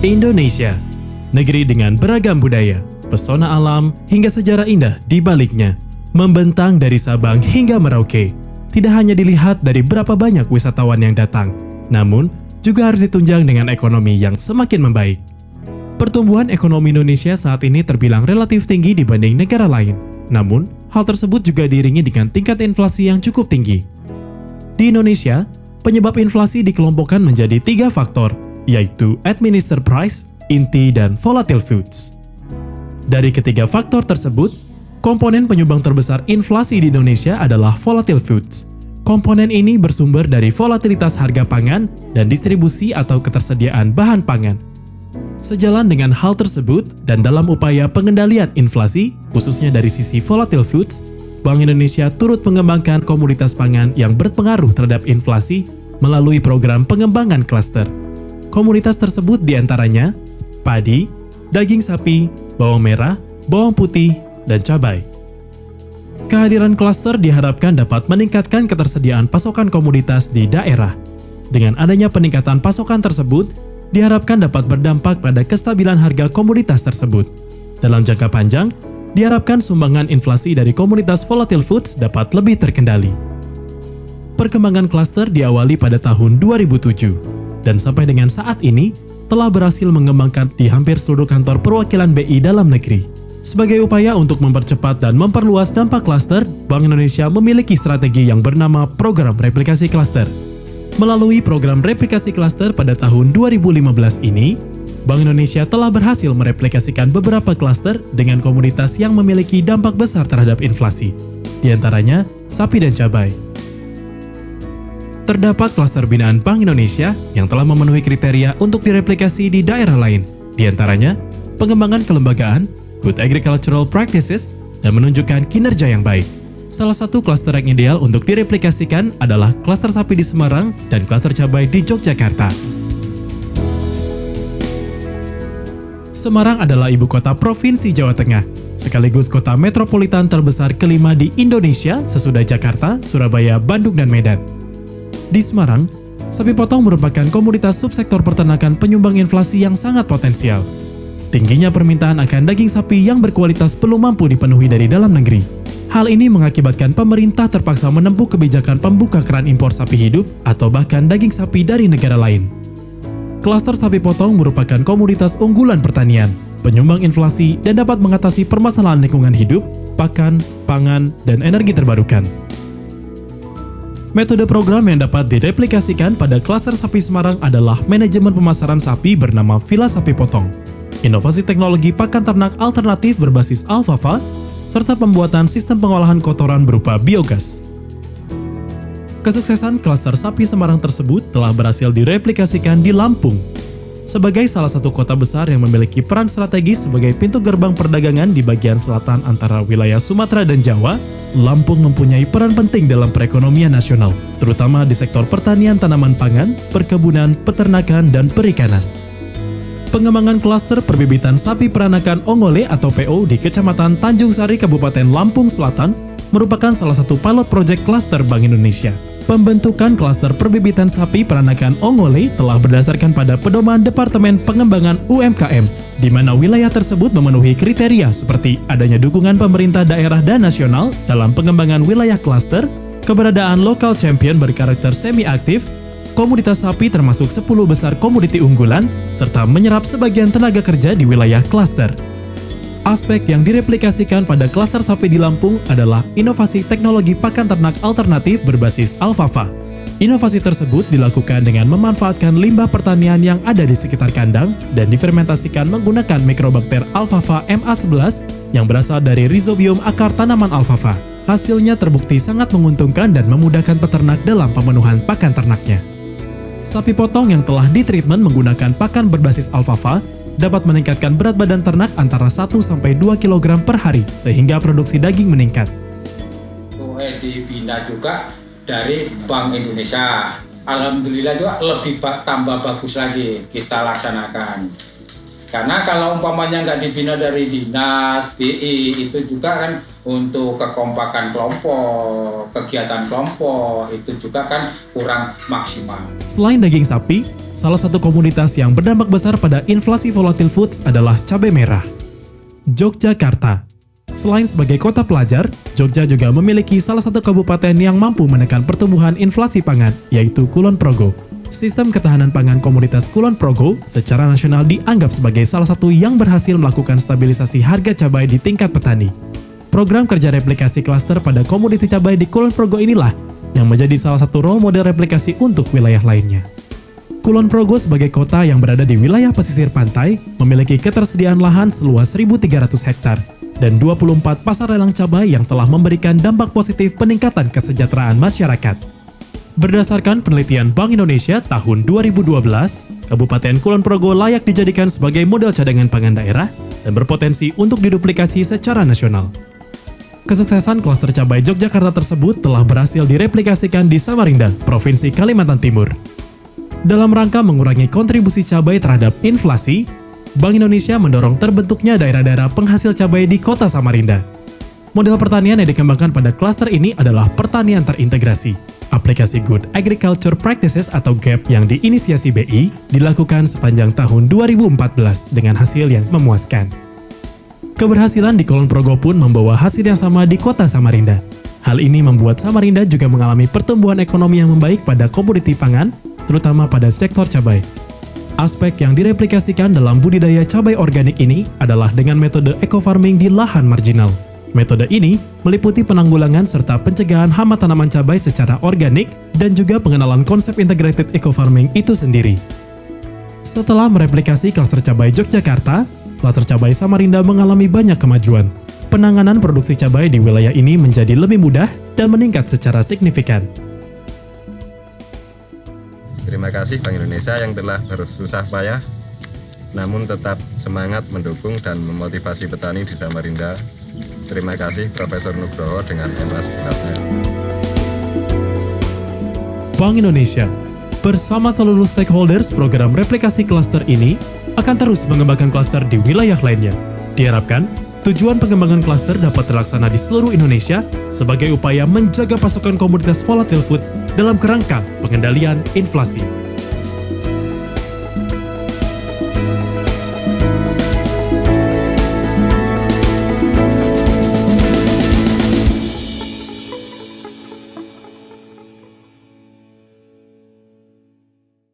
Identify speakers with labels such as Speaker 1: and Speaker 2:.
Speaker 1: Indonesia, negeri dengan beragam budaya, pesona alam, hingga sejarah indah di baliknya. Membentang dari Sabang hingga Merauke, tidak hanya dilihat dari berapa banyak wisatawan yang datang, namun juga harus ditunjang dengan ekonomi yang semakin membaik. Pertumbuhan ekonomi Indonesia saat ini terbilang relatif tinggi dibanding negara lain. Namun, hal tersebut juga diiringi dengan tingkat inflasi yang cukup tinggi. Di Indonesia, penyebab inflasi dikelompokkan menjadi 3 faktor, yaitu administered price, inti, dan volatile foods. Dari ketiga faktor tersebut, komponen penyumbang terbesar inflasi di Indonesia adalah volatile foods. Komponen ini bersumber dari volatilitas harga pangan dan distribusi atau ketersediaan bahan pangan. Sejalan dengan hal tersebut dan dalam upaya pengendalian inflasi, khususnya dari sisi volatile foods, Bank Indonesia turut mengembangkan komoditas pangan yang berpengaruh terhadap inflasi melalui program pengembangan klaster. Komoditas tersebut diantaranya padi, daging sapi, bawang merah, bawang putih, dan cabai. Kehadiran klaster diharapkan dapat meningkatkan ketersediaan pasokan komoditas di daerah. Dengan adanya peningkatan pasokan tersebut, diharapkan dapat berdampak pada kestabilan harga komoditas tersebut. Dalam jangka panjang, diharapkan sumbangan inflasi dari komoditas volatile foods dapat lebih terkendali. Perkembangan klaster diawali pada tahun 2007, dan sampai dengan saat ini telah berhasil mengembangkan di hampir seluruh kantor perwakilan BI dalam negeri. Sebagai upaya untuk mempercepat dan memperluas dampak klaster, Bank Indonesia memiliki strategi yang bernama Program Replikasi Klaster. Melalui program replikasi klaster pada tahun 2015 ini, Bank Indonesia telah berhasil mereplikasikan beberapa klaster dengan komoditas yang memiliki dampak besar terhadap inflasi, di antaranya sapi dan cabai. Terdapat klaster binaan Bank Indonesia yang telah memenuhi kriteria untuk direplikasi di daerah lain, di antaranya pengembangan kelembagaan, good agricultural practices, dan menunjukkan kinerja yang baik. Salah satu klaster yang ideal untuk direplikasikan adalah klaster sapi di Semarang dan klaster cabai di Yogyakarta. Semarang adalah ibu kota Provinsi Jawa Tengah, sekaligus kota metropolitan terbesar kelima di Indonesia sesudah Jakarta, Surabaya, Bandung, dan Medan. Di Semarang, sapi potong merupakan komoditas subsektor peternakan penyumbang inflasi yang sangat potensial. Tingginya permintaan akan daging sapi yang berkualitas belum mampu dipenuhi dari dalam negeri. Hal ini mengakibatkan pemerintah terpaksa menempuh kebijakan pembuka keran impor sapi hidup atau bahkan daging sapi dari negara lain. Klaster sapi potong merupakan komoditas unggulan pertanian, penyumbang inflasi, dan dapat mengatasi permasalahan lingkungan hidup, pakan, pangan, dan energi terbarukan. Metode program yang dapat direplikasikan pada klaster sapi Semarang adalah manajemen pemasaran sapi bernama Villa Sapi Potong, inovasi teknologi pakan ternak alternatif berbasis alfalfa, serta pembuatan sistem pengolahan kotoran berupa biogas. Kesuksesan klaster sapi Semarang tersebut telah berhasil direplikasikan di Lampung. Sebagai salah satu kota besar yang memiliki peran strategis sebagai pintu gerbang perdagangan di bagian selatan antara wilayah Sumatera dan Jawa, Lampung mempunyai peran penting dalam perekonomian nasional, terutama di sektor pertanian tanaman pangan, perkebunan, peternakan, dan perikanan. Pengembangan klaster perbibitan sapi peranakan Ongole atau PO di Kecamatan Tanjung Sari, Kabupaten Lampung Selatan merupakan salah satu pilot proyek klaster Bank Indonesia. Pembentukan klaster perbibitan sapi peranakan Ongole telah berdasarkan pada pedoman Departemen Pengembangan UMKM, di mana wilayah tersebut memenuhi kriteria seperti adanya dukungan pemerintah daerah dan nasional dalam pengembangan wilayah klaster, keberadaan lokal champion berkarakter semi-aktif, komoditas sapi termasuk 10 besar komoditi unggulan, serta menyerap sebagian tenaga kerja di wilayah klaster. Aspek yang direplikasikan pada klaster sapi di Lampung adalah inovasi teknologi pakan ternak alternatif berbasis alfalfa. Inovasi tersebut dilakukan dengan memanfaatkan limbah pertanian yang ada di sekitar kandang dan difermentasikan menggunakan mikrobakter alfalfa MA11 yang berasal dari rhizobium akar tanaman alfalfa. Hasilnya terbukti sangat menguntungkan dan memudahkan peternak dalam pemenuhan pakan ternaknya. Sapi potong yang telah ditreatment menggunakan pakan berbasis alfalfa dapat meningkatkan berat badan ternak antara 1-2 kg per hari, sehingga produksi daging meningkat.
Speaker 2: Dibina juga dari Bank Indonesia. Alhamdulillah juga lebih tambah bagus lagi kita laksanakan. Karena kalau umpamanya nggak dibina dari dinas, BI, itu juga kan untuk kekompakan kelompok, kegiatan kelompok, itu juga kan kurang maksimal.
Speaker 1: Selain daging sapi, Salah satu komoditas yang berdampak besar pada inflasi volatile foods adalah cabai merah. Yogyakarta. Selain sebagai kota pelajar, Jogja juga memiliki salah satu kabupaten yang mampu menekan pertumbuhan inflasi pangan, yaitu Kulon Progo. Sistem ketahanan pangan komunitas Kulon Progo secara nasional dianggap sebagai salah satu yang berhasil melakukan stabilisasi harga cabai di tingkat petani. Program kerja replikasi klaster pada komoditi cabai di Kulon Progo inilah yang menjadi salah satu role model replikasi untuk wilayah lainnya. Kulon Progo sebagai kota yang berada di wilayah pesisir pantai memiliki ketersediaan lahan seluas 1.300 hektar dan 24 pasar lelang cabai yang telah memberikan dampak positif peningkatan kesejahteraan masyarakat. Berdasarkan penelitian Bank Indonesia tahun 2012, Kabupaten Kulon Progo layak dijadikan sebagai model cadangan pangan daerah dan berpotensi untuk diduplikasi secara nasional. Kesuksesan klaster cabai Yogyakarta tersebut telah berhasil direplikasikan di Samarinda, Provinsi Kalimantan Timur. Dalam rangka mengurangi kontribusi cabai terhadap inflasi, Bank Indonesia mendorong terbentuknya daerah-daerah penghasil cabai di kota Samarinda. Model pertanian yang dikembangkan pada klaster ini adalah pertanian terintegrasi. Aplikasi Good Agriculture Practices atau GAP yang diinisiasi BI dilakukan sepanjang tahun 2014 dengan hasil yang memuaskan. Keberhasilan di Kulon Progo pun membawa hasil yang sama di kota Samarinda. Hal ini membuat Samarinda juga mengalami pertumbuhan ekonomi yang membaik pada komoditi pangan, terutama pada sektor cabai. Aspek yang direplikasikan dalam budidaya cabai organik ini adalah dengan metode eco-farming di lahan marginal. Metode ini meliputi penanggulangan serta pencegahan hama tanaman cabai secara organik dan juga pengenalan konsep integrated eco-farming itu sendiri. Setelah mereplikasi klaster cabai Yogyakarta, klaster cabai Samarinda mengalami banyak kemajuan. Penanganan produksi cabai di wilayah ini menjadi lebih mudah dan meningkat secara signifikan.
Speaker 3: Terima kasih Bank Indonesia yang telah bersusah payah namun tetap semangat mendukung dan memotivasi petani di Samarinda. Terima kasih Profesor Nugroho dengan MS-nya.
Speaker 1: Bank Indonesia bersama seluruh stakeholders program replikasi klaster ini akan terus mengembangkan klaster di wilayah lainnya. Diharapkan tujuan pengembangan klaster dapat terlaksana di seluruh Indonesia sebagai upaya menjaga pasokan komoditas volatile foods dalam kerangka pengendalian inflasi.